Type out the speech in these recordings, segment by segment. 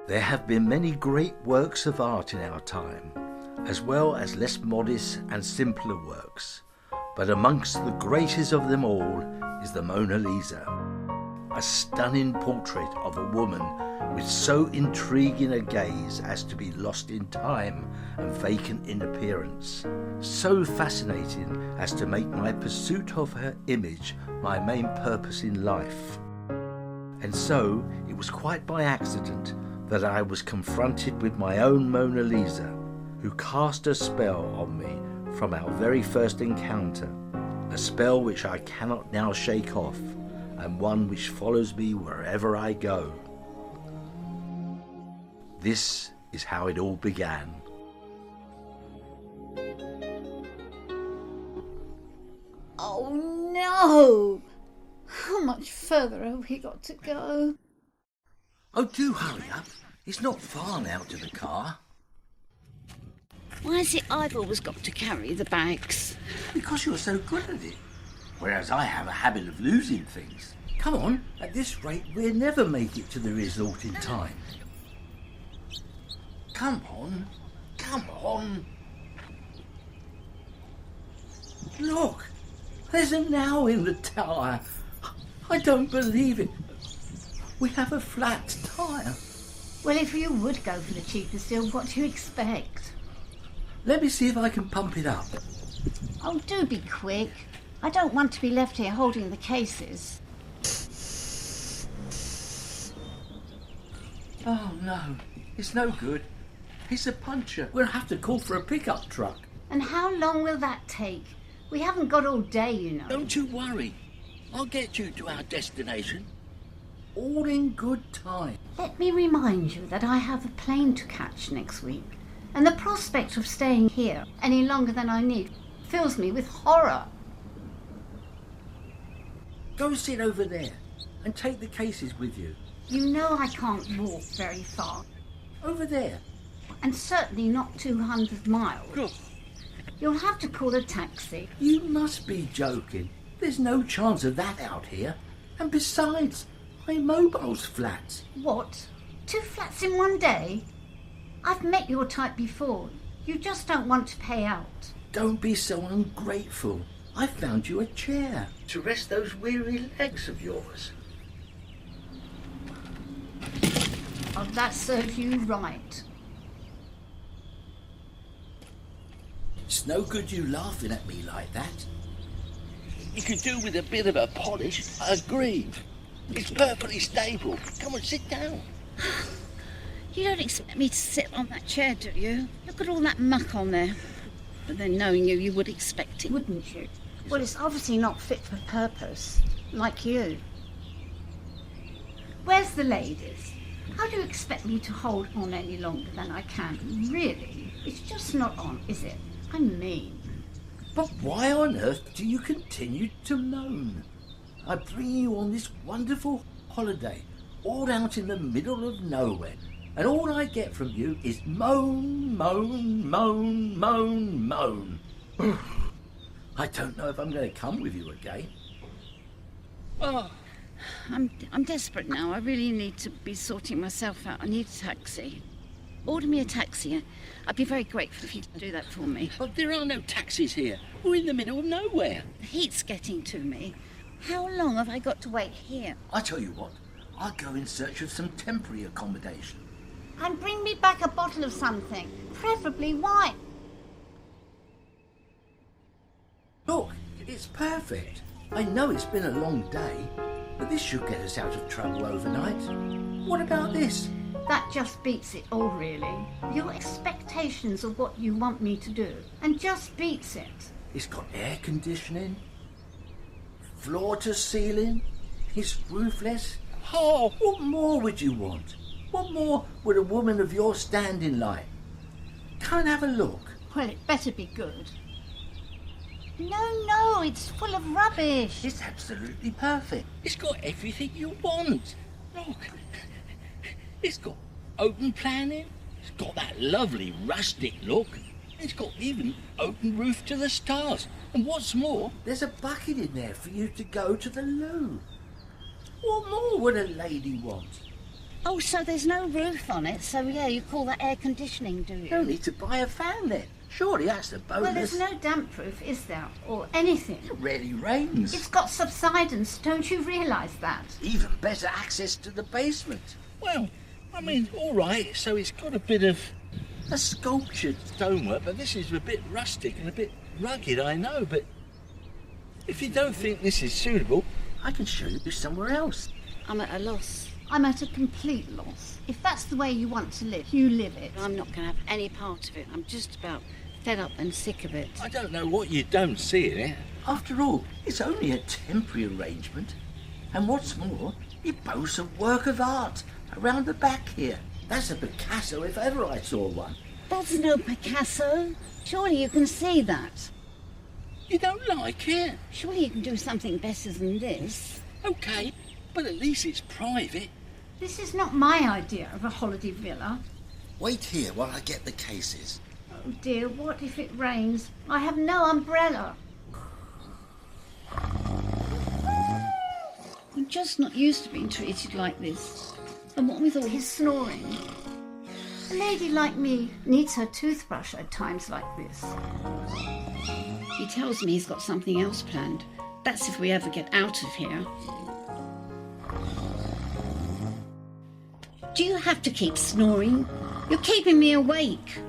There have been many great works of art in our time, as well as less modest and simpler works, but amongst the greatest of them all is the Moana Lisa, a stunning portrait of a woman with so intriguing a gaze as to be lost in time and vacant in appearance, so fascinating as to make my pursuit of her image my main purpose in life. And so it was quite by accident that I was confronted with my own Moana Lisa, who cast a spell on me from our very first encounter, a spell which I cannot now shake off, and one which follows me wherever I go. This is how it all began. Oh no! How much further have we got to go? Oh, do hurry up. It's not far now to the car. Why is it I've always got to carry the bags? Because you're so good at it. Whereas I have a habit of losing things. Come on, at this rate we'll never make it to the resort in time. Come on, come on. Look, there's an owl in the tower. I don't believe it. We have a flat tyre. Well, if you would go for the cheapest deal, what do you expect? Let me see if I can pump it up. Oh, do be quick. I don't want to be left here holding the cases. Oh no, it's no good. It's a puncture. We'll have to call for a pickup truck. And how long will that take? We haven't got all day, you know. Don't you worry. I'll get you to our destination. All in good time. Let me remind you that I have a plane to catch next week, and the prospect of staying here any longer than I need fills me with horror. Go sit over there and take the cases with you. You know I can't walk very far, Over there. and certainly not 200 miles. You'll have to call a taxi. You must be joking. There's no chance of that out here. And besides, my mobile's flat. What? 2 flats in one day? I've met your type before. You just don't want to pay out. Don't be so ungrateful. I found you a chair to rest those weary legs of yours. Oh, that serves you right. It's no good you laughing at me like that. You could do with a bit of a polish, I agree. It's perfectly stable. Come on, sit down. You don't expect me to sit on that chair, do you? Look at all that muck on there. But then knowing you, you would expect it, wouldn't you? Well, it's obviously not fit for purpose, like you. Where's the ladies? How do you expect me to hold on any longer than I can? Really? It's just not on, is it? I mean... But why on earth do you continue to moan? I bring you on this wonderful holiday, all out in the middle of nowhere, and all I get from you is moan, moan, moan, moan, moan. I don't know if I'm going to come with you again. Oh, I'm desperate now. I really need to be sorting myself out. I need a taxi. Order me a taxi. I'd be very grateful if you could do that for me. but there are no taxis here. We're in the middle of nowhere. The heat's getting to me. How long have I got to wait here? I tell you what, I'll go in search of some temporary accommodation. And bring me back a bottle of something, preferably wine. Look, it's perfect. I know it's been a long day, but this should get us out of trouble overnight. What about this? That just beats it all, really. Your expectations of what you want me to do, and just beats it. It's got air conditioning, floor to ceiling, it's roofless. Oh, What more would you want? What more would a woman of your standing like? Come and have a look. Well, it better be good. No, it's full of rubbish. It's absolutely perfect. it's got everything you want. Look, it's got open planning. It's got that lovely rustic look. It's got even open roof to the stars. And what's more, There's a bucket in there for you to go to the loo. What more would a lady want? Oh, so there's no roof on it, so yeah, you call that air conditioning, do you? You don't need to buy a fan then. Surely that's the bonus. Well, there's no damp proof, is there? Or anything. It rarely rains. It's got subsidence, don't you realise that? Even better access to the basement. Well, I mean, all right, so it's got a bit of a sculptured stonework, but this is a bit rustic and a bit rugged, I know, but if you don't think this is suitable, I can show you somewhere else. I'm at a loss. I'm at a complete loss. If that's the way you want to live, you live it. I'm not going to have any part of it. I'm just about fed up and sick of it. I don't know what you don't see in it. After all, it's only a temporary arrangement. And what's more, it boasts a work of art around the back here. That's a Picasso if ever I saw one. That's no Picasso. Surely you can see that. You don't like it? Surely you can do something better than this. Okay, but at least it's private. This is not my idea of a holiday villa. Wait here while I get the cases. Oh dear, what if it rains? I have no umbrella. I'm just not used to being treated like this. And what with all his snoring. A lady like me needs her toothbrush at times like this. He tells me he's got something else planned. That's if we ever get out of here. Do you have to keep snoring? You're keeping me awake.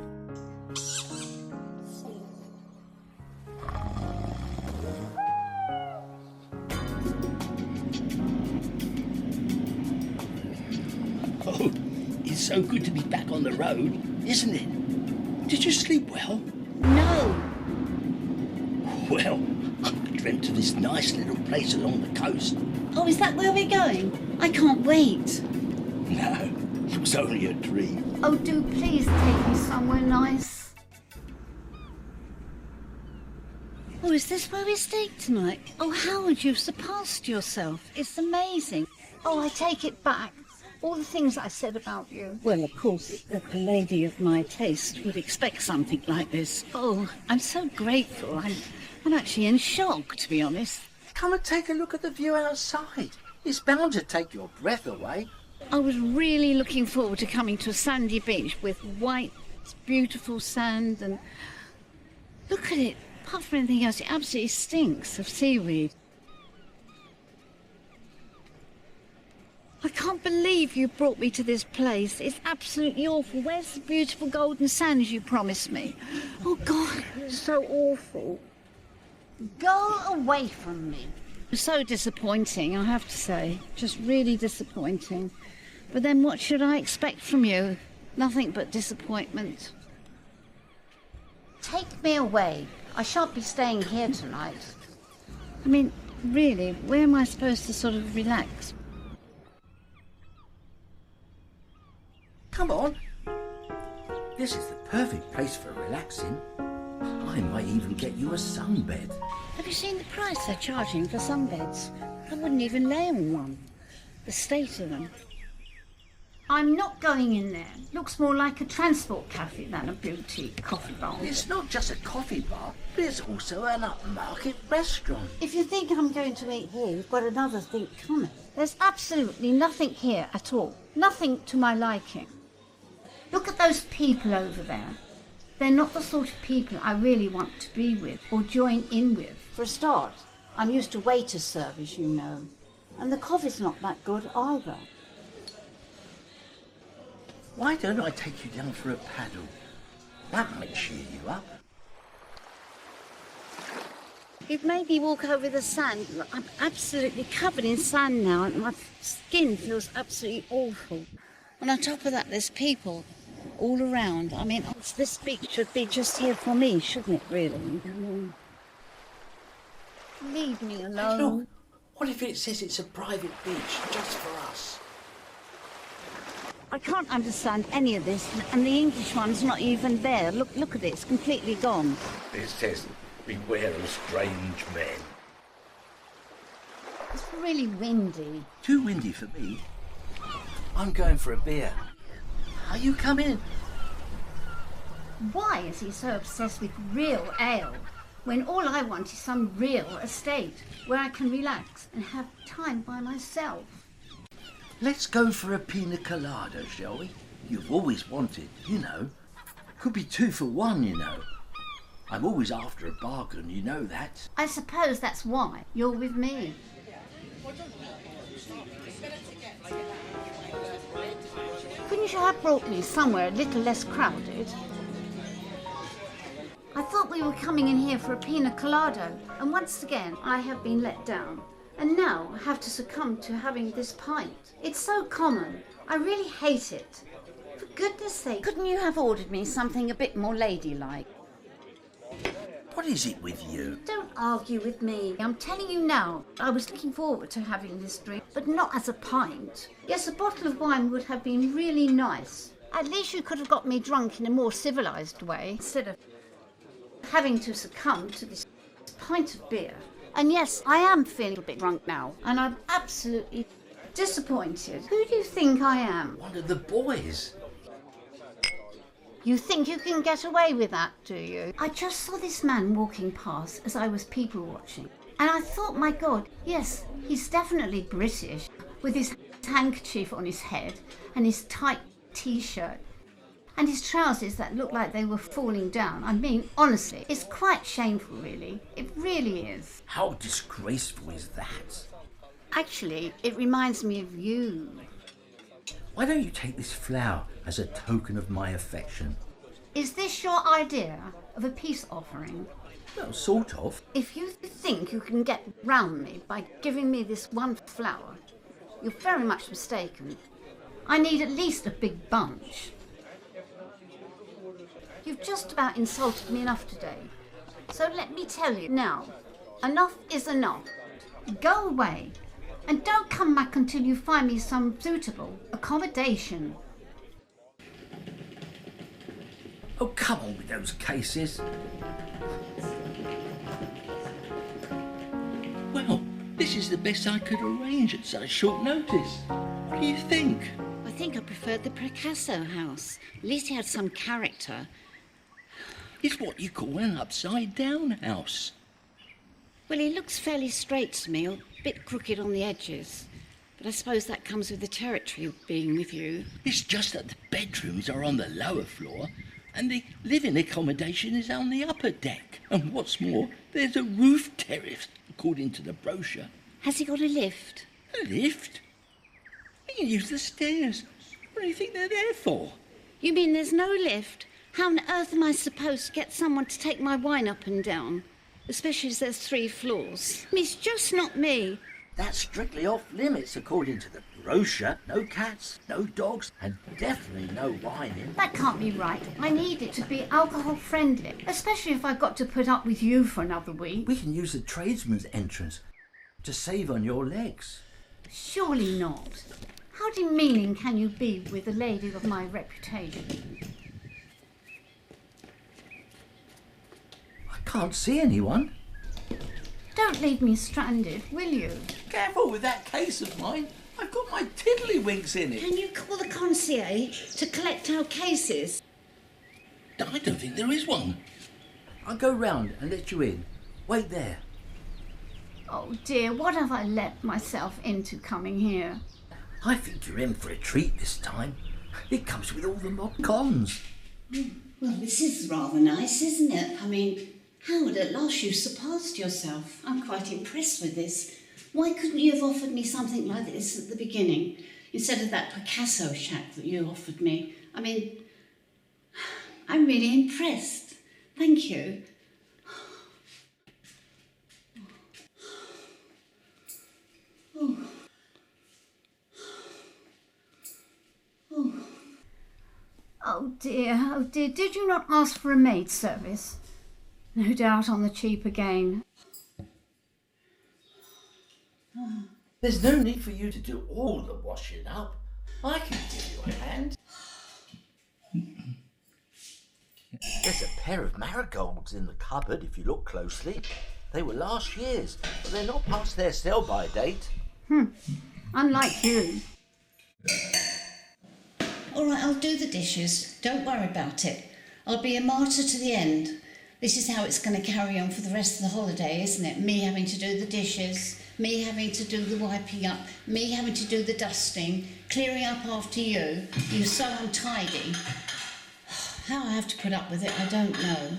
Oh, it's so good to be back on the road, isn't it? Did you sleep well? No. Well, I dreamt of this nice little place along the coast. Oh, is that where we're going? I can't wait. No, it was only a dream. Oh, do please take me somewhere nice. Oh, is this where we stay tonight? Oh, Howard, you've surpassed yourself. It's amazing. Oh, I take it back. All the things I said about you. Well, of course, a lady of my taste would expect something like this. Oh, I'm so grateful. I'm actually in shock, to be honest. Come and take a look at the view outside. It's bound to take your breath away. I was really looking forward to coming to a sandy beach with white, beautiful sand and... Look at it. Apart from anything else, it absolutely stinks of seaweed. I can't believe you brought me to this place. It's absolutely awful. Where's the beautiful golden sands you promised me? Oh, God, it's so awful. Go away from me. So disappointing, I have to say. Just really disappointing. But then what should I expect from you? Nothing but disappointment. Take me away. I shan't be staying here tonight. I mean, really, where am I supposed to sort of relax? Come on. This is the perfect place for relaxing. I might even get you a sunbed. Have you seen the price they're charging for sunbeds? I wouldn't even lay on one. The state of them. I'm not going in there. Looks more like a transport cafe than a boutique coffee bar. It's not just a coffee bar, but it's also an upmarket restaurant. If you think I'm going to eat here, you've got another thing coming. There's absolutely nothing here at all. Nothing to my liking. Look at those people over there. They're not the sort of people I really want to be with or join in with. For a start, I'm used to waiter service, you know. And the coffee's not that good either. Why don't I take you down for a paddle? That might cheer you up. You've made me walk over the sand. I'm absolutely covered in sand now and my skin feels absolutely awful. And on top of that, there's people all around. I mean, this beach should be just here for me, shouldn't it, really? Leave me alone. Look, what if it says it's a private beach just for us? I can't understand any of this, and the English one's not even there. Look at it, it's completely gone. It says, beware of strange men. It's really windy. Too windy for me. I'm going for a beer. Are you coming? Why is he so obsessed with real ale, when all I want is some real estate where I can relax and have time by myself? Let's go for a pina colada, shall we? You've always wanted, you know. Could be 2 for 1, you know. I'm always after a bargain, you know that. I suppose that's why you're with me. Couldn't you have brought me somewhere a little less crowded? I thought we were coming in here for a pina colada, and once again I have been let down. And now I have to succumb to having this pint. It's so common. I really hate it. For goodness sake, couldn't you have ordered me something a bit more ladylike? What is it with you? Don't argue with me. I'm telling you now, I was looking forward to having this drink, but not as a pint. Yes, a bottle of wine would have been really nice. At least you could have got me drunk in a more civilised way, instead of having to succumb to this pint of beer. And yes, I am feeling a bit drunk now, and I'm absolutely disappointed. Who do you think I am? One of the boys. You think you can get away with that, do you? I just saw this man walking past as I was people watching, and I thought, my God, yes, he's definitely British, with his handkerchief on his head and his tight t-shirt and his trousers that looked like they were falling down. I mean, honestly, it's quite shameful, really. It really is. How disgraceful is that? Actually, it reminds me of you. Why don't you take this flower as a token of my affection? Is this your idea of a peace offering? Well, sort of. If you think you can get round me by giving me this one flower, you're very much mistaken. I need at least a big bunch. You've just about insulted me enough today. So let me tell you now, enough is enough. Go away. And don't come back until you find me some suitable accommodation. Oh, come on with those cases. Well, this is the best I could arrange at such short notice. What do you think? I think I preferred the Picasso house. At least he had some character. It's what you call an upside-down house. Well, he looks fairly straight to me, a bit crooked on the edges. But I suppose that comes with the territory of being with you. It's just that the bedrooms are on the lower floor and the living accommodation is on the upper deck. And what's more, there's a roof terrace, according to the brochure. Has he got a lift? A lift? You can use the stairs. What do you think they're there for? You mean there's no lift? How on earth am I supposed to get someone to take my wine up and down? Especially as there's 3 floors. It's just not me. That's strictly off limits according to the brochure. No cats, no dogs, and definitely no whining. That can't be right. I need it to be alcohol friendly, especially if I've got to put up with you for another week. We can use the tradesman's entrance to save on your legs. Surely not. How demeaning can you be with a lady of my reputation? I can't see anyone. Don't leave me stranded, will you? Careful with that case of mine. I've got my tiddlywinks in it. Can you call the concierge to collect our cases? I don't think there is one. I'll go round and let you in. Wait there. Oh dear, what have I let myself into coming here? I think you're in for a treat this time. It comes with all the mod cons. Well, this is rather nice, isn't it? I mean, Howard, at last you've surpassed yourself. I'm quite impressed with this. Why couldn't you have offered me something like this at the beginning, instead of that Picasso shack that you offered me? I mean, I'm really impressed. Thank you. Oh. Oh. Oh dear, did you not ask for a maid service? No doubt on the cheap again. There's no need for you to do all the washing up. I can give you a hand. There's a pair of marigolds in the cupboard if you look closely. They were last year's, but they're not past their sell-by date. Unlike you. All right, I'll do the dishes. Don't worry about it. I'll be a martyr to the end. This is how it's going to carry on for the rest of the holiday, isn't it? Me having to do the dishes, me having to do the wiping up, me having to do the dusting, clearing up after you. You're so untidy. How I have to put up with it, I don't know.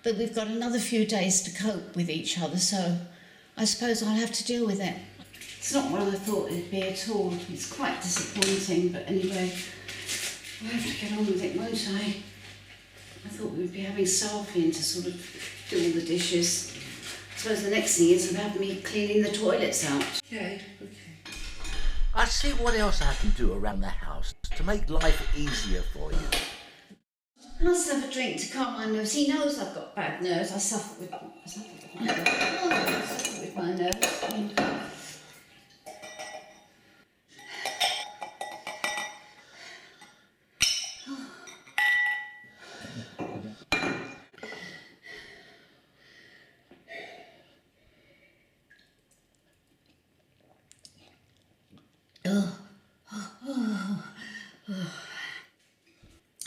But we've got another few days to cope with each other, so I suppose I'll have to deal with it. It's not what I thought it'd be at all. It's quite disappointing, but anyway, I'll have to get on with it, won't I? I thought we'd be having staff in to sort of do all the dishes. I suppose the next thing is about me cleaning the toilets out. Okay. I'll see what else I can do around the house to make life easier for you. Let's have a drink to calm my nerves. He knows I've got bad nerves. I suffer with my nerves.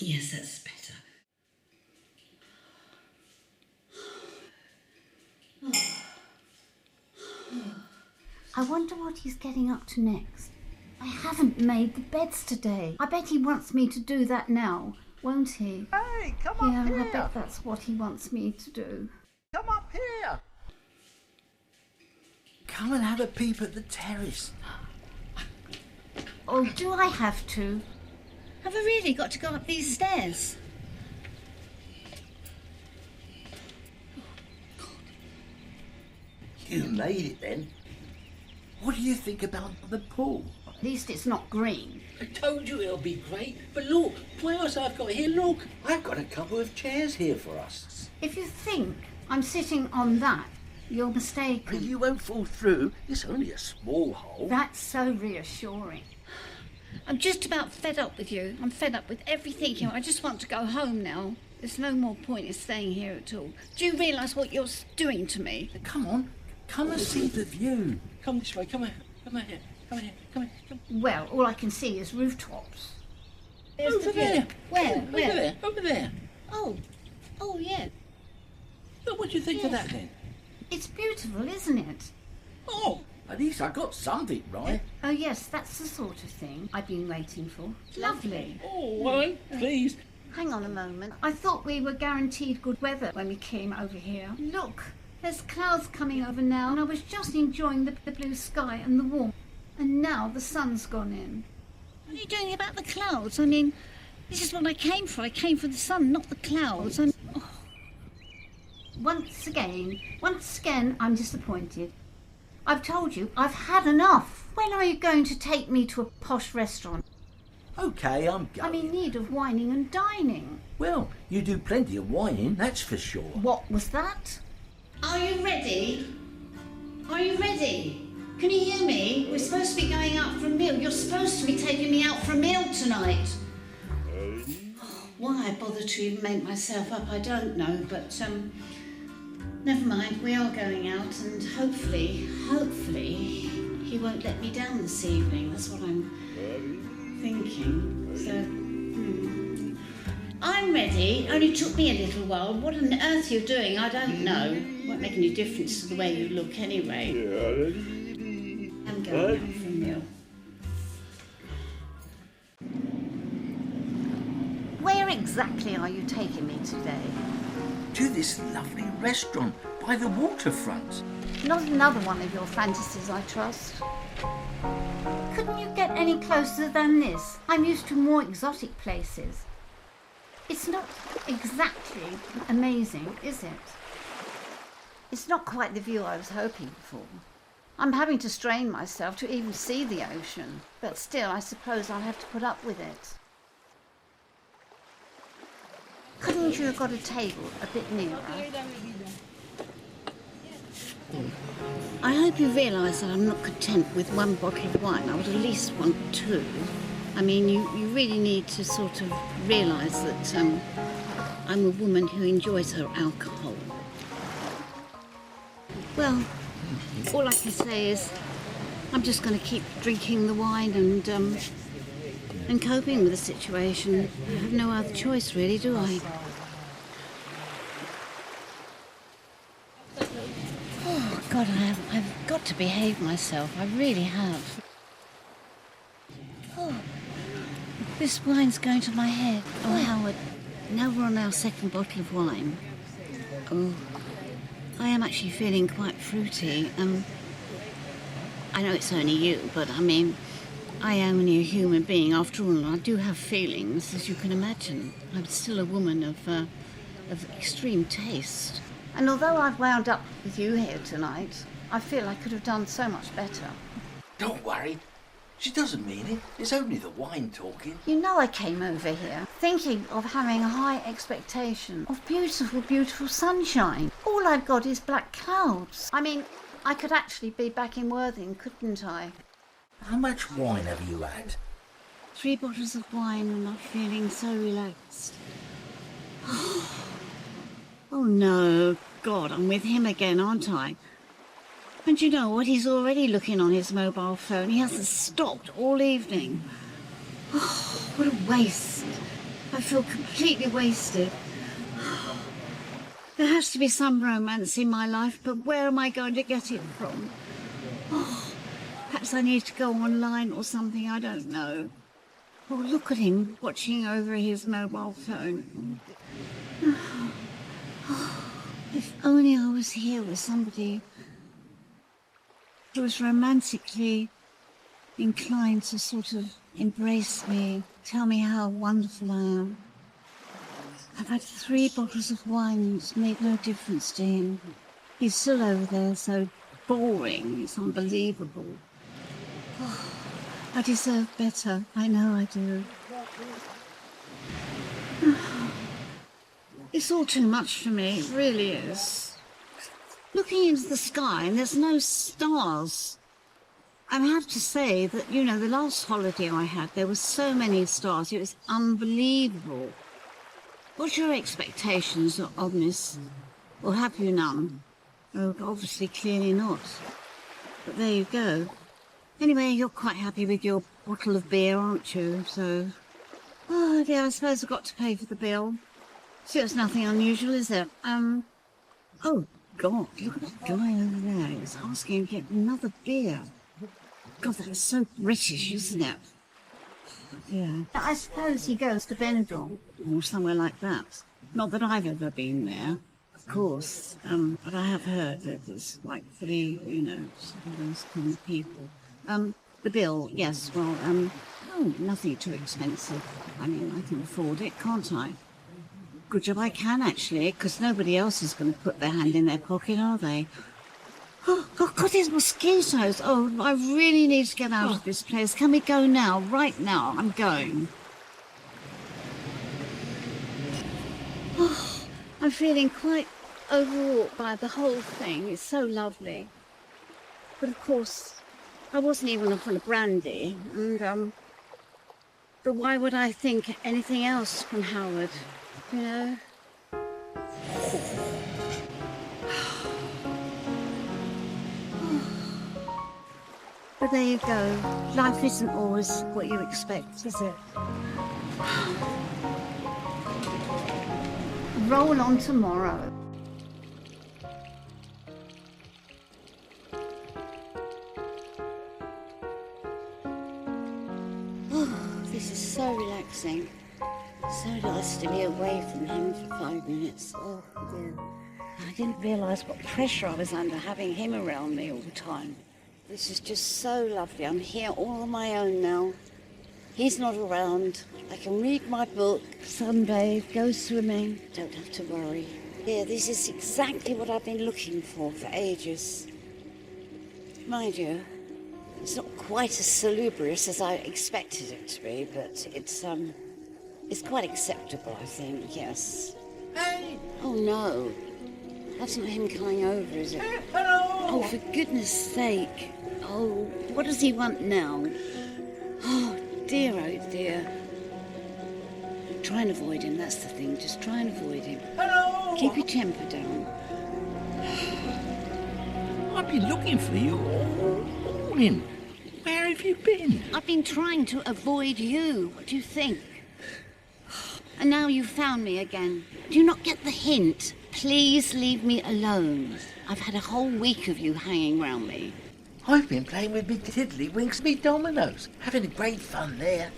Yes, that's better. I wonder what he's getting up to next. I haven't made the beds today. I bet he wants me to do that now, won't he? Hey, come up here. Yeah, I bet that's what he wants me to do. Come up here. Come and have a peep at the terrace. Oh, do I have to? Have I really got to go up these stairs? You made it then. What do you think about the pool? At least it's not green. I told you it'll be great. But look, what else I've got here? Look. I've got a couple of chairs here for us. If you think I'm sitting on that, you're mistaken. You won't fall through. It's only a small hole. That's so reassuring. I'm just about fed up with you. I'm fed up with everything here. I just want to go home now. There's no more point in staying here at all. Do you realise what you're doing to me? Come on. Come and see the view. Come this way. Come here. Come here. Come here. Come here. Come. Well, all I can see is rooftops. There's Over the view. there. Where? Over Where? there. Over there. Oh, yeah. Look, what do you think of Yes. that then? It's beautiful, isn't it? Oh, At least I got something right. Oh, yes, that's the sort of thing I've been waiting for. Lovely. oh, well, please. Hang on a moment. I thought we were guaranteed good weather when we came over here. Look, there's clouds coming over now, and I was just enjoying the blue sky and the warmth. And now the sun's gone in. What are you doing about the clouds? I mean, this is what I came for. I came for the sun, not the clouds. Once again, I'm disappointed. I've told you, I've had enough. When are you going to take me to a posh restaurant? Okay, I'm going. I'm in need of wining and dining. Well, you do plenty of whining, that's for sure. What was that? Are you ready? Are you ready? Can you hear me? We're supposed to be going out for a meal. You're supposed to be taking me out for a meal tonight. Why I bothered to even make myself up, I don't know, but never mind, we are going out, and hopefully, he won't let me down this evening. That's what I'm thinking. So, I'm ready. Only took me a little while. What on earth you're doing, I don't know. Won't make any difference to the way you look anyway. I'm going out for a meal. Where exactly are you taking me today? To this lovely restaurant by the waterfront. Not another one of your fantasies, I trust. Couldn't you get any closer than this? I'm used to more exotic places. It's not exactly amazing, is it? It's not quite the view I was hoping for. I'm having to strain myself to even see the ocean, but still, I suppose I'll have to put up with it. Couldn't you have got a table a bit nearer? I hope you realise that I'm not content with one bottle of wine. I would at least want two. I mean, you really need to sort of realise that I'm a woman who enjoys her alcohol. Well, all I can say is I'm just going to keep drinking the wine and coping with the situation. I have no other choice, really, do I? Oh, God, I've got to behave myself. I really have. Oh, this wine's going to my head. Oh, Howard, now we're on our second bottle of wine. Oh, I am actually feeling quite fruity. I know it's only you, but I mean, I am only a human being after all, and I do have feelings, as you can imagine. I'm still a woman of extreme taste. And although I've wound up with you here tonight, I feel I could have done so much better. Don't worry. She doesn't mean it. It's only the wine talking. You know I came over here thinking of having a high expectation of beautiful, beautiful sunshine. All I've got is black clouds. I mean, I could actually be back in Worthing, couldn't I? How much wine have you had? 3 bottles of wine and I'm feeling so relaxed. Oh no, God, I'm with him again, aren't I? And you know what? He's already looking on his mobile phone. He hasn't stopped all evening. Oh, what a waste. I feel completely wasted. There has to be some romance in my life, but where am I going to get it from? Oh, perhaps I need to go online or something, I don't know. Oh, look at him watching over his mobile phone. If only I was here with somebody who was romantically inclined to sort of embrace me, tell me how wonderful I am. I've had 3 bottles of wine, it's made no difference to him. He's still over there, so boring, it's unbelievable. Oh, I deserve better, I know I do. It's all too much for me, it really is. Looking into the sky and there's no stars. I have to say that, you know, the last holiday I had, there were so many stars, it was unbelievable. What's your expectations of this? Or have you none? Oh, obviously, clearly not. But there you go. Anyway, you're quite happy with your bottle of beer, aren't you? So, oh dear, I suppose I've got to pay for the bill. So it's nothing unusual, is it? Oh, God, look at that guy over there. He's asking to get another beer. God, that is so British, isn't it? Yeah. I suppose he goes to Benidorm or somewhere like that. Not that I've ever been there, of course, but I have heard that it's like fully, you know, sort of those kind of people. The bill, yes, well, oh, nothing too expensive. I mean, I can afford it, can't I? Good job I can, actually, because nobody else is going to put their hand in their pocket, are they? Oh, God, there's mosquitoes. Oh, I really need to get out of this place. Can we go now? Right now, I'm going. Oh, I'm feeling quite overwrought by the whole thing. It's so lovely. But of course, I wasn't even full of brandy. And, but why would I think anything else from Howard? You know? But there you go. Life isn't always what you expect, is it? Roll on tomorrow. Oh, this is so relaxing. So nice to be away from him for 5 minutes. Oh, dear. I didn't realise what pressure I was under having him around me all the time. This is just so lovely. I'm here all on my own now. He's not around. I can read my book, sunbathe, go swimming. Don't have to worry. Yeah, this is exactly what I've been looking for ages. Mind you, it's not quite as salubrious as I expected it to be, but it's quite acceptable, I think, yes. Hey! Oh, no. That's not him coming over, is it? Hello! Oh, for goodness sake. Oh, what does he want now? Oh, dear. Try and avoid him, that's the thing. Just try and avoid him. Hello! Keep your temper down. I've been looking for you all morning. Where have you been? I've been trying to avoid you. What do you think? And now you've found me again. Do you not get the hint? Please leave me alone. I've had a whole week of you hanging round me. I've been playing with me tiddlywinks, me dominoes, having great fun there.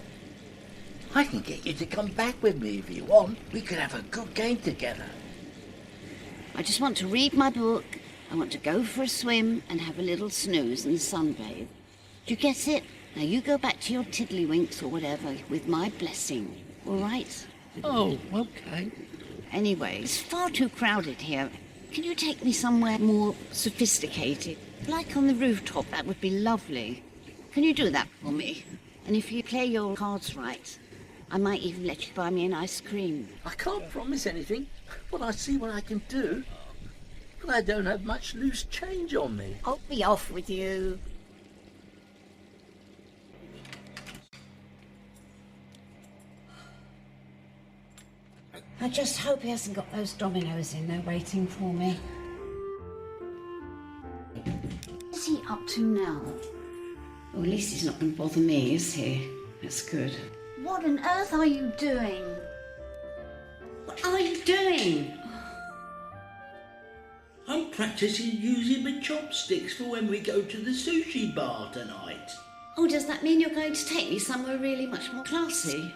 I can get you to come back with me if you want. We could have a good game together. I just want to read my book, I want to go for a swim and have a little snooze and sunbathe. Do you get it? Now you go back to your tiddlywinks or whatever with my blessing, all right? Oh, okay. Anyway, it's far too crowded here. Can you take me somewhere more sophisticated? Like on the rooftop, that would be lovely. Can you do that for me? And if you play your cards right, I might even let you buy me an ice cream. I can't promise anything, but I see what I can do. But I don't have much loose change on me. I'll be off with you. I just hope he hasn't got those dominoes in there waiting for me. What's he up to now? Well, at least he's not going to bother me, is he? That's good. What on earth are you doing? What are you doing? I'm practicing using my chopsticks for when we go to the sushi bar tonight. Oh, does that mean you're going to take me somewhere really much more classy?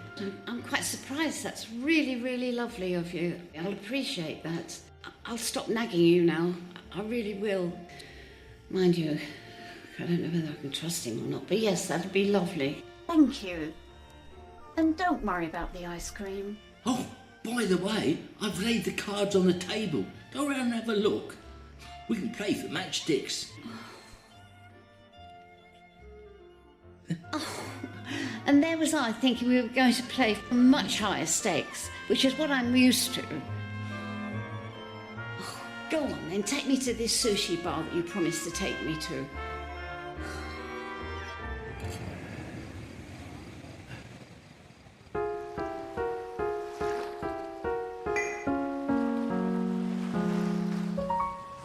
I'm quite surprised. That's really, really lovely of you. I'll appreciate that. I'll stop nagging you now. I really will. Mind you, I don't know whether I can trust him or not, but yes, that'd be lovely. Thank you. And don't worry about the ice cream. Oh, by the way, I've laid the cards on the table. Go around and have a look. We can play for matchsticks. Oh, and there was I thinking we were going to play for much higher stakes, which is what I'm used to. Oh, go on then, take me to this sushi bar that you promised to take me to.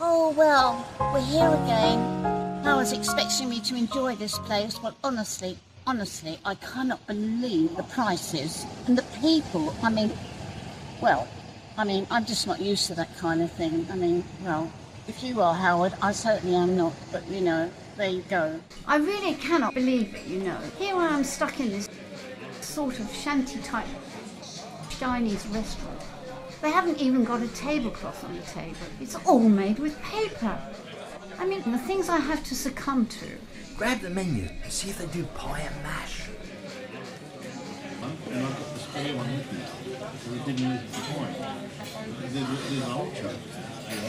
Oh, well, we're here again. I was expecting me to enjoy this place, but honestly, I cannot believe the prices and the people. I'm just not used to that kind of thing. If you are, Howard, I certainly am not, but there you go. I really cannot believe it, Here I am stuck in this sort of shanty-type Chinese restaurant. They haven't even got a tablecloth on the table. It's all made with paper. The things I have to succumb to. Grab the menu and see if they do pie and mash.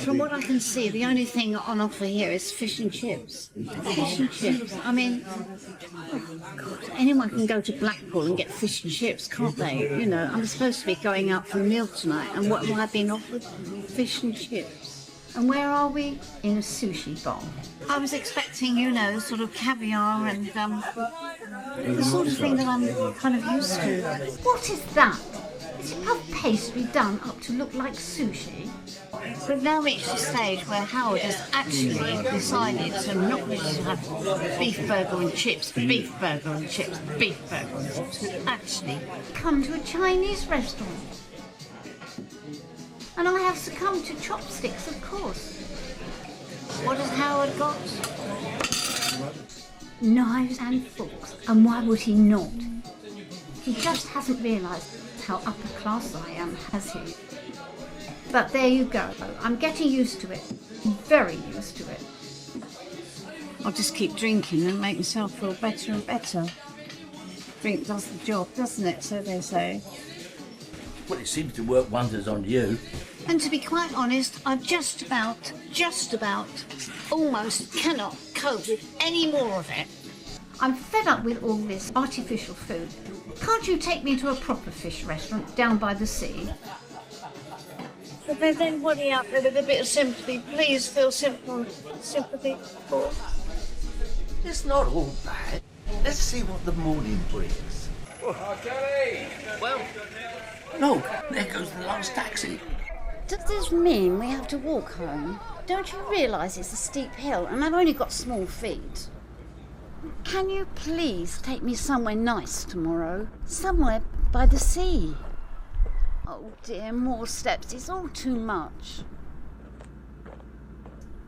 From what I can see, the only thing on offer here is fish and chips. Fish and chips. Anyone can go to Blackpool and get fish and chips, can't they? I'm supposed to be going out for a meal tonight, and what have I been offered? Fish and chips. And where are we? In a sushi bar. I was expecting, sort of caviar and the sort of thing that I'm kind of used to. What is that? Is it puff pastry done up to look like sushi? We've now reached the stage where Howard has actually decided to not just have beef burger and chips, beef burger and chips, beef burger and chips, but actually come to a Chinese restaurant. And I have succumbed to chopsticks, of course. What has Howard got? Knives and forks. And why would he not? He just hasn't realised how upper class I am, has he? But there you go. I'm getting used to it. Very used to it. I'll just keep drinking and make myself feel better and better. Drink does the job, doesn't it? So they say. Well, it seems to work wonders on you. And to be quite honest, I've just about, almost cannot cope with any more of it. I'm fed up with all this artificial food. Can't you take me to a proper fish restaurant down by the sea? But there's anybody out there with a bit of sympathy, please feel sympathy for. It's not all bad. Let's see what the morning brings. Well, look, there goes the last taxi. Does this mean we have to walk home? Don't you realise it's a steep hill and I've only got small feet? Can you please take me somewhere nice tomorrow? Somewhere by the sea? Oh dear, more steps. It's all too much.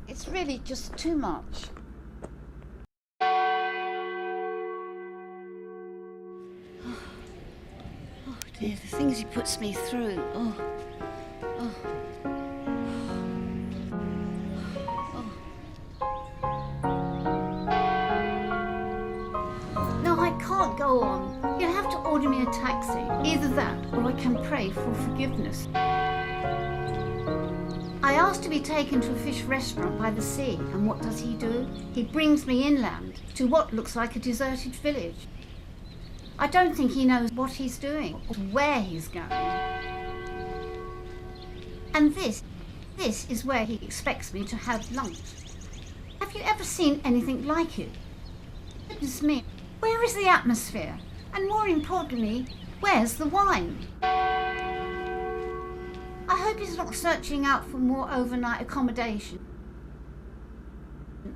It's really just too much. Oh dear, the things he puts me through. Oh. No, I can't go on. You'll have to order me a taxi. Either that, or I can pray for forgiveness. I asked to be taken to a fish restaurant by the sea, and what does he do? He brings me inland to what looks like a deserted village. I don't think he knows what he's doing or where he's going. And this is where he expects me to have lunch. Have you ever seen anything like it? Goodness me, where is the atmosphere? And more importantly, where's the wine? I hope he's not searching out for more overnight accommodation.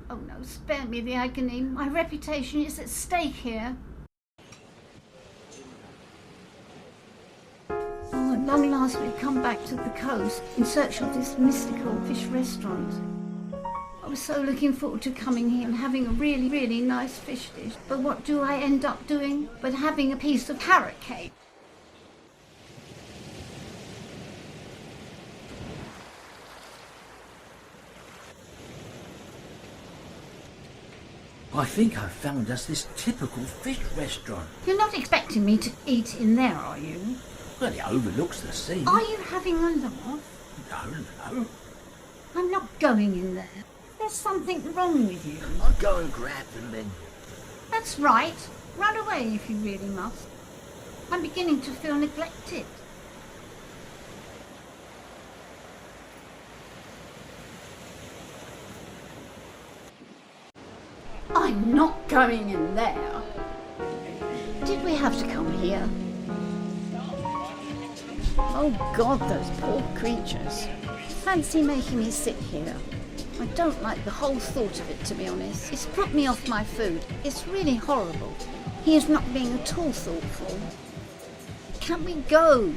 Oh no, spare me the agony. My reputation is at stake here. Oh, at long last we've come back to the coast in search of this mystical fish restaurant. I was so looking forward to coming here and having a really, really nice fish dish. But what do I end up doing but having a piece of carrot cake? I think I've found us this typical fish restaurant. You're not expecting me to eat in there, are you? Well, it overlooks the sea. Are you having a laugh? No. I'm not going in there. There's something wrong with you. I'll go and grab the menu. That's right. Run away if you really must. I'm beginning to feel neglected. I'm not going in there. Did we have to come here? Oh God, those poor creatures. Fancy making me sit here. I don't like the whole thought of it, to be honest. It's put me off my food. It's really horrible. He is not being at all thoughtful. Can we go?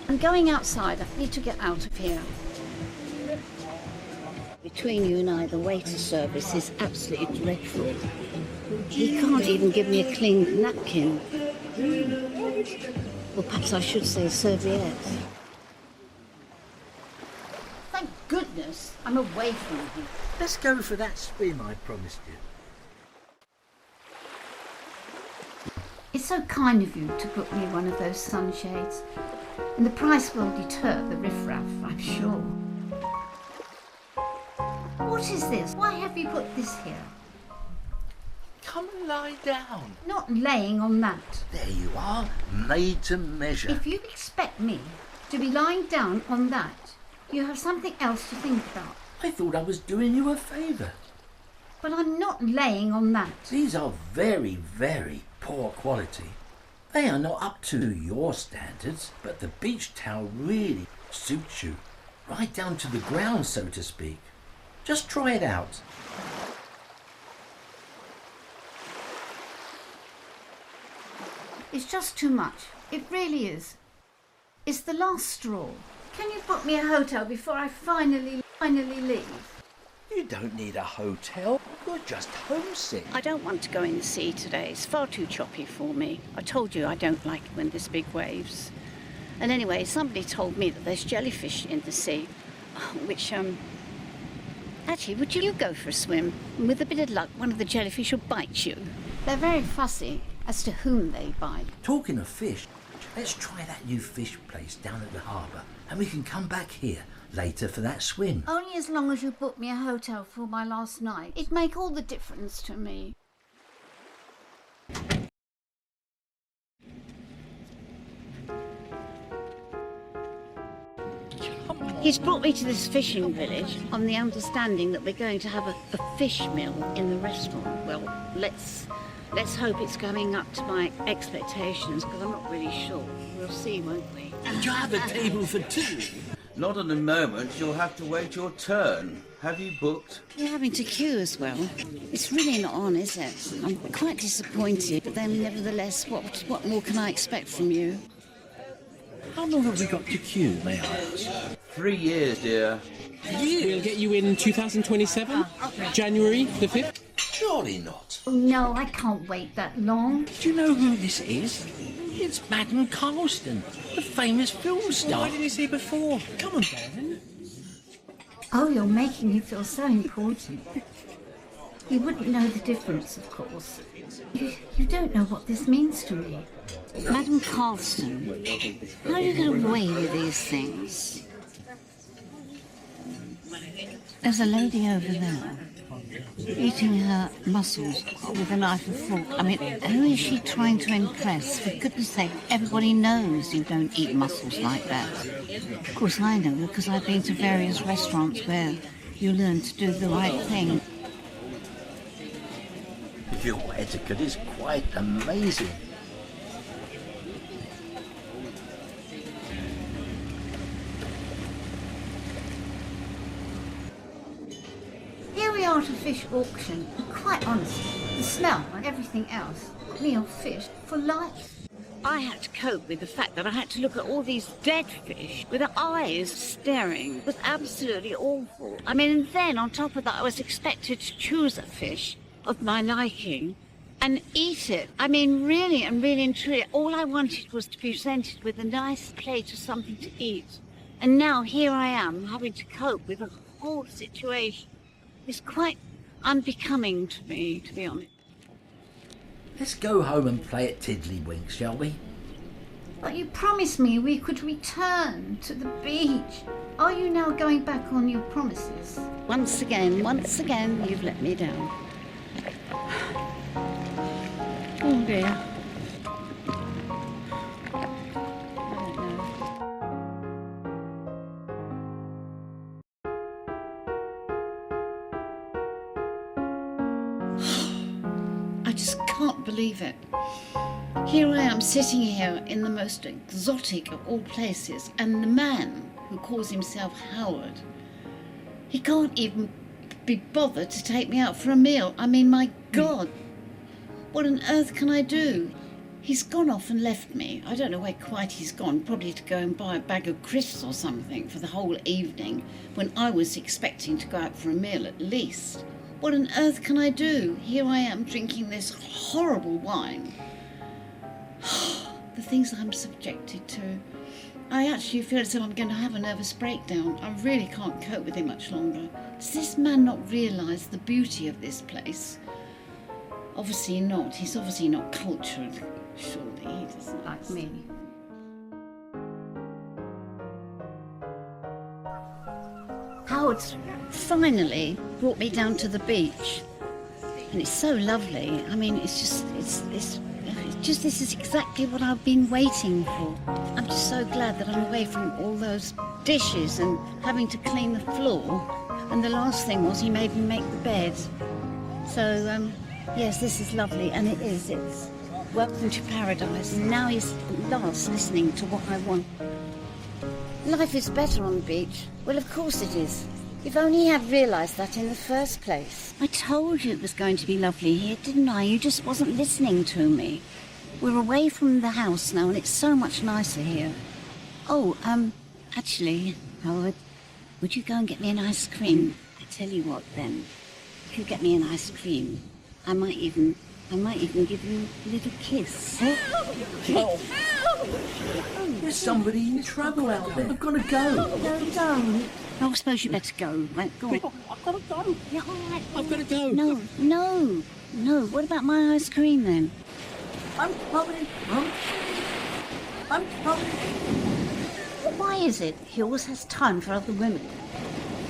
I'm going outside. I need to get out of here. Between you and I, the waiter service is absolutely dreadful. He can't even give me a clean napkin. Or perhaps I should say serviette. Thank goodness I'm away from him. Let's go for that swim I promised you. It's so kind of you to book me one of those sunshades. And the price will deter the riffraff, I'm sure. What is this? Why have you put this here? Come and lie down. Not laying on that. There you are, made to measure. If you expect me to be lying down on that, you have something else to think about. I thought I was doing you a favour. But I'm not laying on that. These are very, very poor quality. They are not up to your standards, but the beach towel really suits you. Right down to the ground, so to speak. Just try it out. It's just too much. It really is. It's the last straw. Can you book me a hotel before I finally leave? You don't need a hotel. You're just homesick. I don't want to go in the sea today. It's far too choppy for me. I told you I don't like it when there's big waves. And anyway, somebody told me that there's jellyfish in the sea, which, actually, would you go for a swim? And with a bit of luck, one of the jellyfish will bite you. They're very fussy as to whom they bite. Talking of fish, let's try that new fish place down at the harbour, and we can come back here later for that swim. Only as long as you book me a hotel for my last night. It'd make all the difference to me. He's brought me to this fishing village on the understanding that we're going to have a fish meal in the restaurant. Well, let's hope it's coming up to my expectations, because I'm not really sure. We'll see, won't we? Would you have a table for two? Not at the moment. You'll have to wait your turn. Have you booked? You're having to queue as well. It's really not on, is it? I'm quite disappointed, but then nevertheless, what more can I expect from you? How long have we got to queue, may I ask? 3 years, dear. We'll get you in 2027, January the 5th. Surely not. Oh, no, I can't wait that long. Do you know who this is? It's Madame Carlston, the famous film star. Why didn't you say before? Come on, darling. Oh, you're making me feel so important. You wouldn't know the difference, of course. You don't know what this means to me. Madame Carlston, how do you get away with these things? There's a lady over there, eating her mussels with a knife and fork. I mean, who is she trying to impress? For goodness sake, everybody knows you don't eat mussels like that. Of course I know, because I've been to various restaurants where you learn to do the right thing. Your etiquette is quite amazing. Here we are at a fish auction, and quite honestly, the smell and everything else put me off fish for life. I had to cope with the fact that I had to look at all these dead fish with their eyes staring. It was absolutely awful. I mean, and then on top of that, I was expected to choose a fish of my liking and eat it. I mean, really and truly, all I wanted was to be presented with a nice plate of something to eat. And now here I am having to cope with the whole situation. It's quite unbecoming to me, to be honest. Let's go home and play at Tiddlywinks, shall we? But you promised me we could return to the beach. Are you now going back on your promises? Once again, you've let me down. Oh dear. I just can't believe it. Here I am sitting here in the most exotic of all places, and the man who calls himself Howard, he can't even be bothered to take me out for a meal. I mean, my God, what on earth can I do? He's gone off and left me. I don't know where quite he's gone, probably to go and buy a bag of crisps or something for the whole evening, when I was expecting to go out for a meal at least. What on earth can I do? Here I am drinking this horrible wine. The things I'm subjected to. I actually feel as though I'm going to have a nervous breakdown. I really can't cope with it much longer. Does this man not realise the beauty of this place? Obviously not. He's obviously not cultured. Surely he doesn't like me. Howard's finally brought me down to the beach, and it's so lovely. I mean, this is exactly what I've been waiting for. I'm just so glad that I'm away from all those dishes and having to clean the floor. And the last thing was he made me make the bed. So, yes, this is lovely, and it is. It's welcome to paradise. Now he's at last listening to what I want. Life is better on the beach. Well, of course it is. If only he had realised that in the first place. I told you it was going to be lovely here, didn't I? You just wasn't listening to me. We're away from the house now, and it's so much nicer here. Oh, actually, Howard, would you go and get me an ice cream? I tell you what, then. If you get me an ice cream, I might even give you a little kiss. Oh. There's somebody in trouble out there. I've got to go. No, don't. Oh, I suppose you better go. Right, go on. I've got to go. Yeah, all right. I've got to go. No. What about my ice cream then? I'm coming. I'm coming. Why is it he always has time for other women?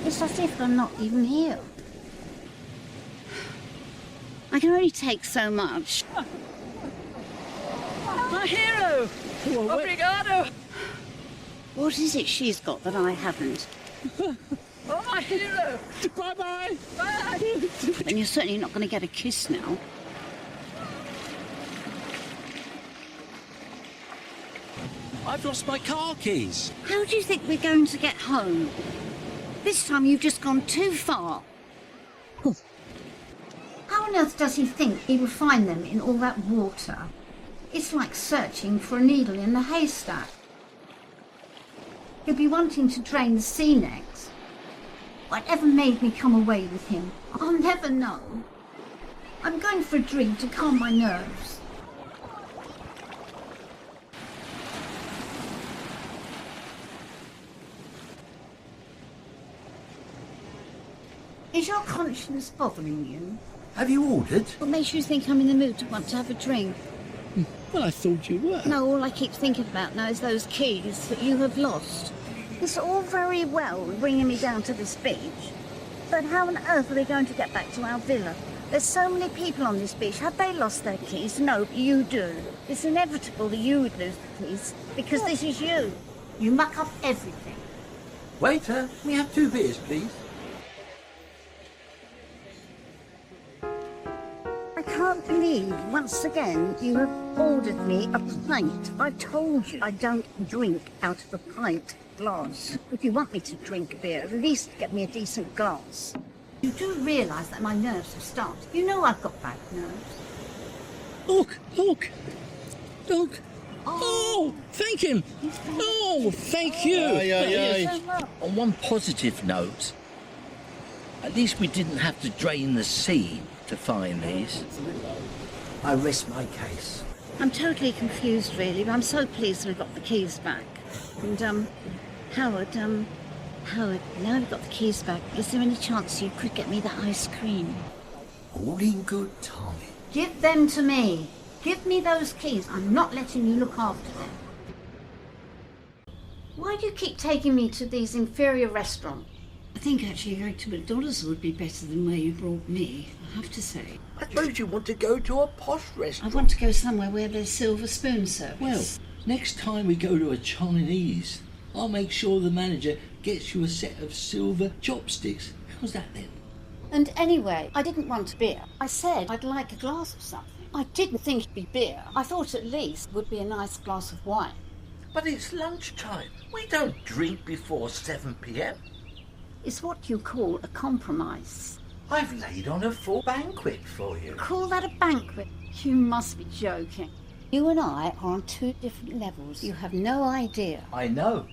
It's as if I'm not even here. I can only take so much. My hero! Obrigado! What is it she's got that I haven't? Oh, my hero! Bye-bye. Bye! And you're certainly not going to get a kiss now. I've lost my car keys. How do you think we're going to get home? This time you've just gone too far. How on earth does he think he would find them in all that water? It's like searching for a needle in the haystack. He'll be wanting to drain the sea next. Whatever made me come away with him, I'll never know. I'm going for a drink to calm my nerves. Is your conscience bothering you? Have you ordered? What makes you think I'm in the mood to want to have a drink? Well, I thought you were. No, all I keep thinking about now is those keys that you have lost. It's all very well bringing me down to this beach, but how on earth are they going to get back to our villa? There's so many people on this beach. Have they lost their keys? No, but you do. It's inevitable that you would lose the keys, because this is you. You muck up everything. Waiter, can we have 2 beers, please? I can't believe, once again, you have ordered me a pint. I told you I don't drink out of a pint glass. If you want me to drink beer, at least get me a decent glass. You do realise that my nerves have started. You know I've got bad nerves. Look! Oh, thank him! Oh, thank you! On one positive note, at least we didn't have to drain the sea to find these. I rest my case. I'm totally confused, really, but I'm so pleased we've got the keys back. And, Howard, now we've got the keys back, is there any chance you could get me that ice cream? All in good time. Give them to me. Give me those keys. I'm not letting you look after them. Why do you keep taking me to these inferior restaurants? I think actually going to McDonald's would be better than where you brought me, I have to say. I suppose you want to go to a posh I restaurant. want to go somewhere where there's silver spoon service. Well, next time we go to a Chinese, I'll make sure the manager gets you a set of silver chopsticks. How's that then? And anyway, I didn't want beer. I said I'd like a glass of something. I didn't think it'd be beer. I thought at least it would be a nice glass of wine. But it's lunchtime. We don't drink before 7 p.m. It's what you call a compromise. I've laid on a full banquet for you. Call that a banquet? You must be joking. You and I are on 2 different levels. You have no idea. I know.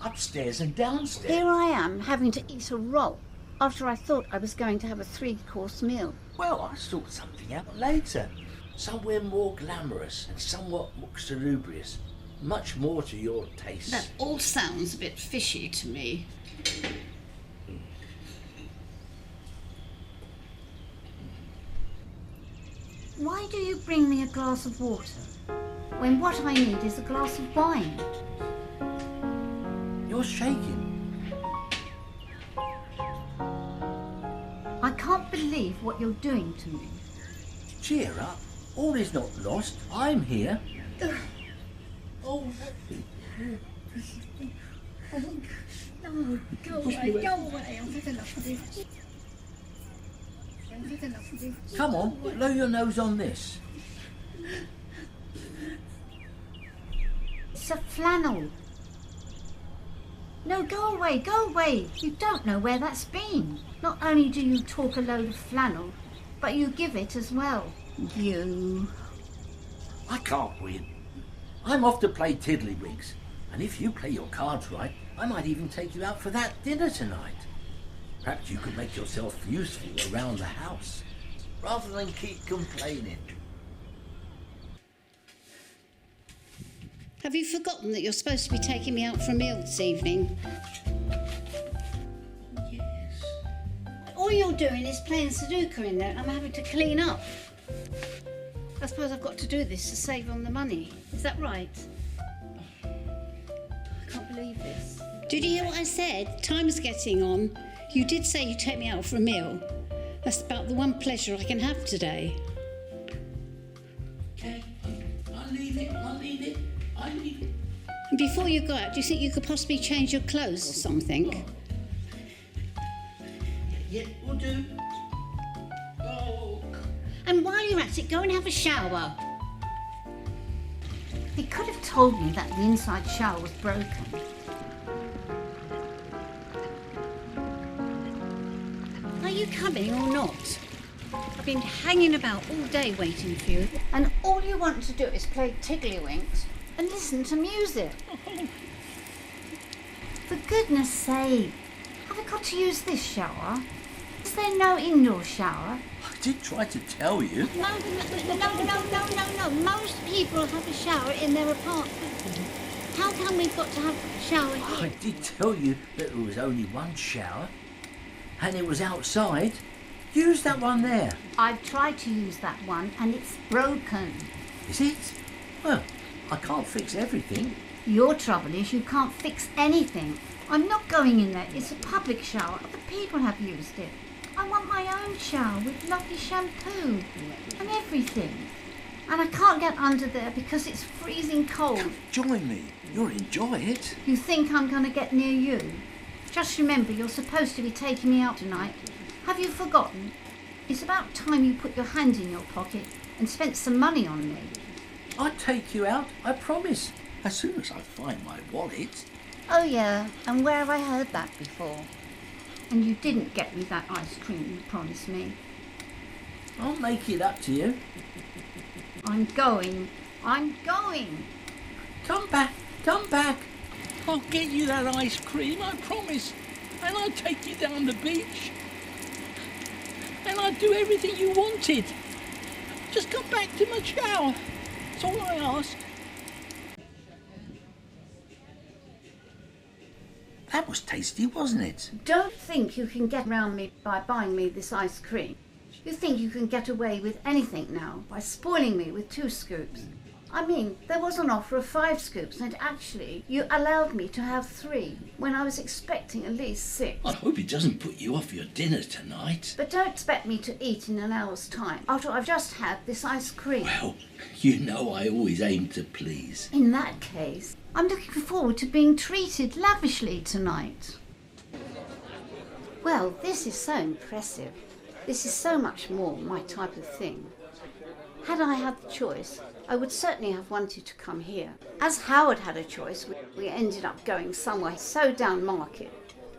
Upstairs and downstairs. Here I am having to eat a roll after I thought I was going to have a 3-course meal. Well, I sort something out later. Somewhere more glamorous and somewhat more salubrious. Much more to your taste. That all sounds a bit fishy to me. Why do you bring me a glass of water when what I need is a glass of wine? You're shaking. I can't believe what you're doing to me. Cheer up. All is not lost. I'm here. Oh, no, go away, go away. I've had enough of this. I've had enough of this. Come on, blow your nose on this. It's a flannel. No, go away, go away. You don't know where that's been. Not only do you talk a load of flannel, but you give it as well. You. I can't win. I'm off to play tiddlywinks. And if you play your cards right, I might even take you out for that dinner tonight. Perhaps you could make yourself useful around the house, rather than keep complaining. Have you forgotten that you're supposed to be taking me out for a meal this evening? Yes. All you're doing is playing Sudoku in there and I'm having to clean up. I suppose I've got to do this to save on the money. Is that right? I can't believe this. Did you hear what I said? Time's getting on. You did say you'd take me out for a meal. That's about the one pleasure I can have today. Okay, I'll leave it. And before you go out, do you think you could possibly change your clothes or something? Yeah, we'll do. Oh. And while you're at it, go and have a shower. He could have told me that the inside shower was broken. Are you coming or not? I've been hanging about all day waiting for you, and all you want to do is play tiddlywinks and listen to music. For goodness sake, have I got to use this shower? Is there no indoor shower? I did try to tell you. No. Most people have a shower in their apartment. How come we've got to have a shower I here? did tell you that there was only one shower, and it was outside. Use that one there. I've tried to use that one and it's broken. Is it? Well, I can't fix everything. Your trouble is you can't fix anything. I'm not going in there. It's a public shower. Other people have used it. I want my own shower with lovely shampoo and everything. And I can't get under there because it's freezing cold. Join me. You'll enjoy it. You think I'm going to get near you? Just remember, you're supposed to be taking me out tonight. Have you forgotten? It's about time you put your hand in your pocket and spent some money on me. I'll take you out, I promise. As soon as I find my wallet. Oh yeah, and where have I heard that before? And you didn't get me that ice cream you promised me. I'll make it up to you. I'm going. Come back. I'll get you that ice cream, I promise. And I'll take you down the beach. And I'll do everything you wanted. Just come back to my shower. That's all I ask. That was tasty, wasn't it? Don't think you can get around me by buying me this ice cream. You think you can get away with anything now by spoiling me with 2 scoops. I mean, there was an offer of 5 scoops and actually you allowed me to have 3 when I was expecting at least 6. I hope it doesn't put you off your dinner tonight. But don't expect me to eat in an hour's time after I've just had this ice cream. Well, you know I always aim to please. In that case, I'm looking forward to being treated lavishly tonight. Well, this is so impressive. This is so much more my type of thing. Had I had the choice, I would certainly have wanted to come here. As Howard had a choice, we ended up going somewhere so down market,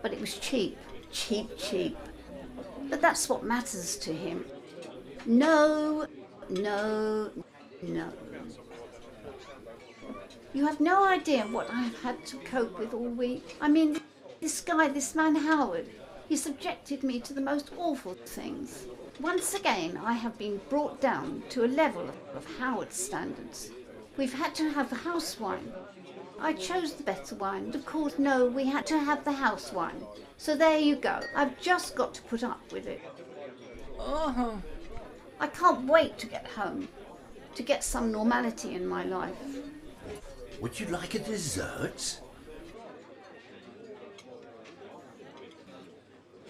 but it was cheap. But that's what matters to him. No. You have no idea what I've had to cope with all week. I mean, this man Howard, he subjected me to the most awful things. Once again, I have been brought down to a level of Howard's standards. We've had to have the house wine. I chose the better wine. Of course, no, we had to have the house wine. So there you go. I've just got to put up with it. I can't wait to get home, to get some normality in my life. Would you like a dessert?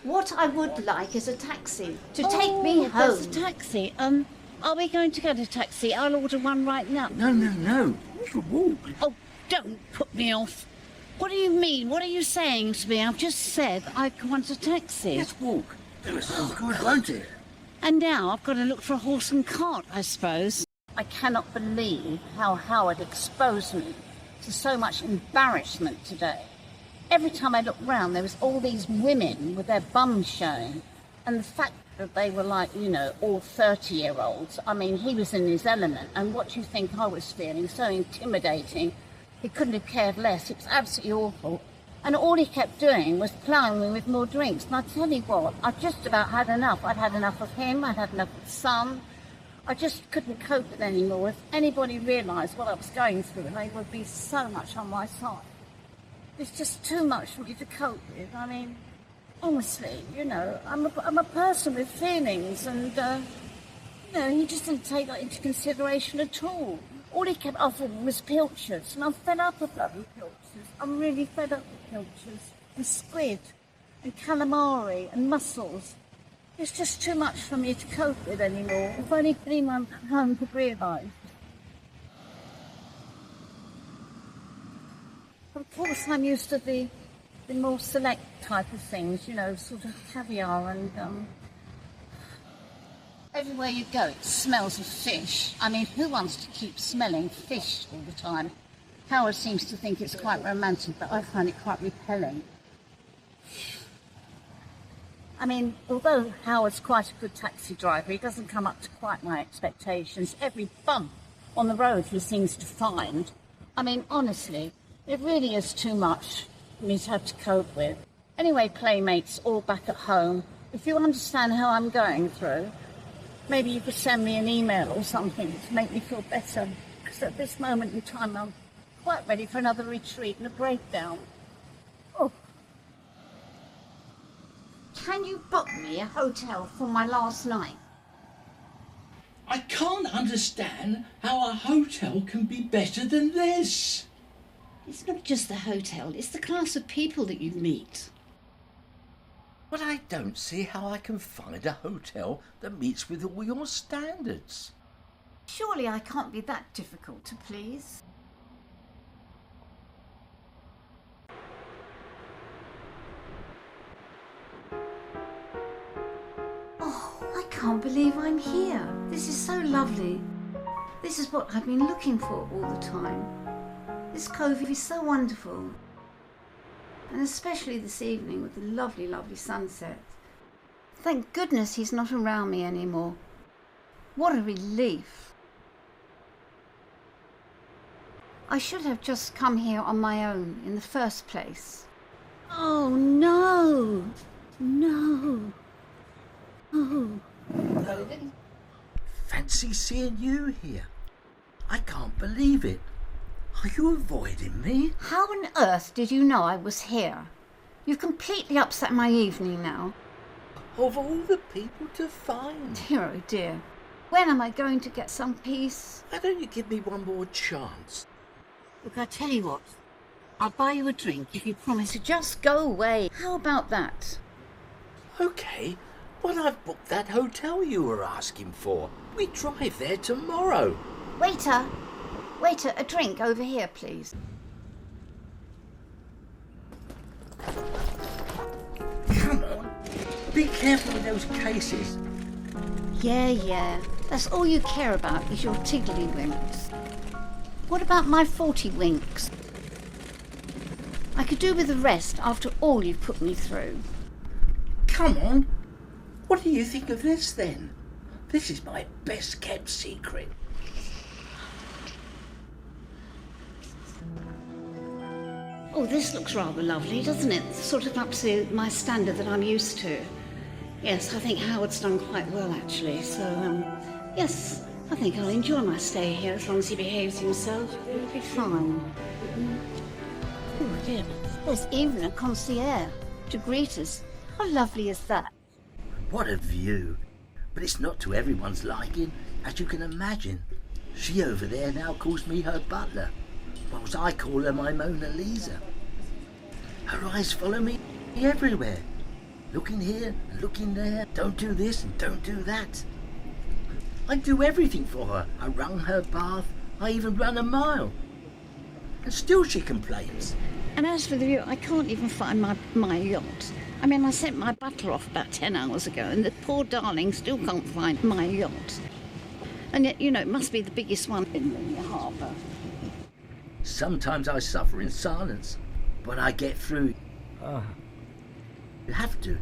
What I would like is a taxi to take me home. There's a taxi. Are we going to get a taxi? I'll order one right now. No. You should walk. Oh, don't put me off. What do you mean? What are you saying to me? I've just said I want a taxi. Let's walk. It was so good, won't it? And now I've got to look for a horse and cart, I suppose. I cannot believe how Howard exposed me to so much embarrassment today. Every time I looked round, there was all these women with their bums showing. And the fact that they were like, all 30-year-olds. I mean, he was in his element. And what do you think I was feeling? So intimidating. He couldn't have cared less. It was absolutely awful. And all he kept doing was plying me with more drinks. And I tell you what, I just about had enough. I'd had enough of him. I'd had enough of the sun. I just couldn't cope with it anymore. If anybody realised what I was going through, they would be so much on my side. It's just too much for me to cope with. I mean, honestly, I'm a person with feelings, and he just didn't take that into consideration at all. All he kept offering was pilchards, and I'm fed up with bloody pilchards. I'm really fed up with pilchards and squid and calamari and mussels. It's just too much for me to cope with anymore. If only anyone at home could realise. Of course, I'm used to the more select type of things, sort of caviar and everywhere you go, it smells of fish. I mean, who wants to keep smelling fish all the time? Howard seems to think it's quite romantic, but I find it quite repelling. I mean, although Howard's quite a good taxi driver, he doesn't come up to quite my expectations. Every bump on the road he seems to find. I mean, honestly, it really is too much. for me to have to cope with. Anyway, playmates all back at home, if you understand how I'm going through, maybe you could send me an email or something to make me feel better. Because at this moment in time, I'm quite ready for another retreat and a breakdown. Oh. Can you book me a hotel for my last night? I can't understand how a hotel can be better than this. It's not just the hotel, it's the class of people that you meet. But I don't see how I can find a hotel that meets with all your standards. Surely I can't be that difficult to please. Oh, I can't believe I'm here. This is so lovely. This is what I've been looking for all the time. This cove is so wonderful. And especially this evening with the lovely, lovely sunset. Thank goodness he's not around me anymore. What a relief. I should have just come here on my own in the first place. Oh no! No! Oh. Fancy seeing you here. I can't believe it. Are you avoiding me? How on earth did you know I was here? You've completely upset my evening now. Of all the people to find. Dear, oh dear. When am I going to get some peace? Why don't you give me one more chance? Look, I tell you what, I'll buy you a drink if you promise To just go away. How about that? Okay, well I've booked that hotel you were asking for. We drive there tomorrow. Waiter! Waiter, a drink over here, please. Come on, be careful with those cases. Yeah. That's all you care about is your tiddlywinks. What about my 40 winks? I could do with the rest after all you've put me through. Come on, what do you think of this then? This is my best kept secret. Oh, this looks rather lovely, doesn't it? Sort of up to my standard that I'm used to. Yes, I think Howard's done quite well, actually. So, yes, I think I'll enjoy my stay here as long as he behaves himself. It'll be fine. Oh, dear. There's even a concierge to greet us. How lovely is that? What a view. But it's not to everyone's liking, as you can imagine. She over there now calls me her butler, whilst I call her my Moana Lisa. Her eyes follow me everywhere. Looking here and looking there. Don't do this and don't do that. I do everything for her. I run her bath. I even run a mile. And still she complains. And as for the view, I can't even find my yacht. I mean, I sent my butler off about 10 hours ago, and the poor darling still can't find my yacht. And yet, you know, it must be the biggest one in the harbour. Sometimes I suffer in silence, but I get through. You have to,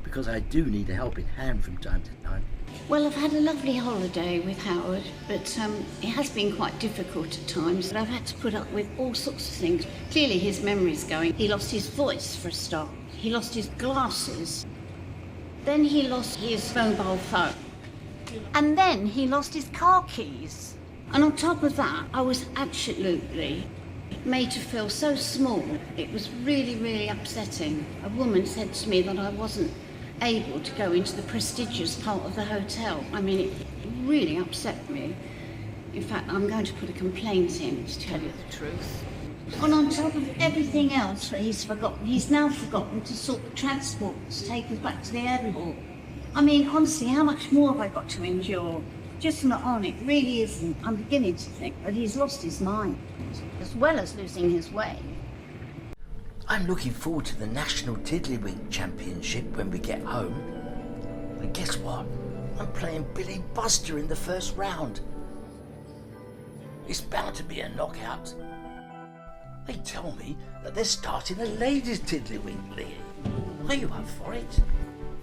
because I do need a helping hand from time to time. Well, I've had a lovely holiday with Howard, but it has been quite difficult at times. I've had to put up with all sorts of things. Clearly his memory's going. He lost his voice for a start. He lost his glasses. Then he lost his mobile phone. And then he lost his car keys. And on top of that, I was absolutely made to feel so small. It was really, really upsetting. A woman said to me that I wasn't able to go into the prestigious part of the hotel. I mean, it really upset me. In fact, I'm going to put a complaint in, to tell you the truth. And on top of everything else that he's now forgotten to sort the transport to take us back to the airport. I mean, honestly, how much more have I got to endure? Just not on, it really isn't. I'm beginning to think that he's lost his mind, as well as losing his way. I'm looking forward to the National Tiddlywink Championship when we get home. And guess what? I'm playing Billy Buster in the first round. It's bound to be a knockout. They tell me that they're starting a ladies' tiddlywink league. Are you up for it?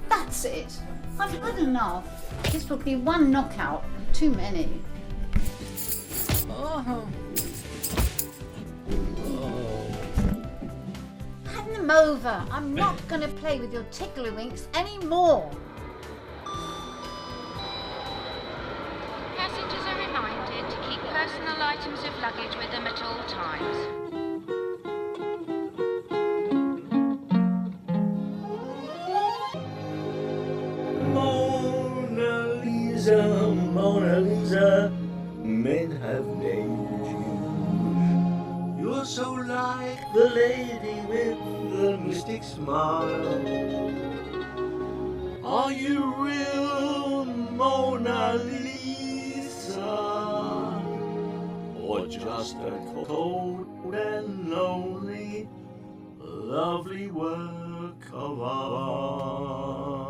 That's it. I've had enough. This will be one knockout too many. Come over. I'm not going to play with your tickle-winks anymore. Passengers are reminded to keep personal items of luggage with them at all times. Mona Lisa, Mona Lisa, men have named you. You're so like the lady with the mystic smile. Are you real Mona Lisa? Or just a cold and lonely, lovely work of art?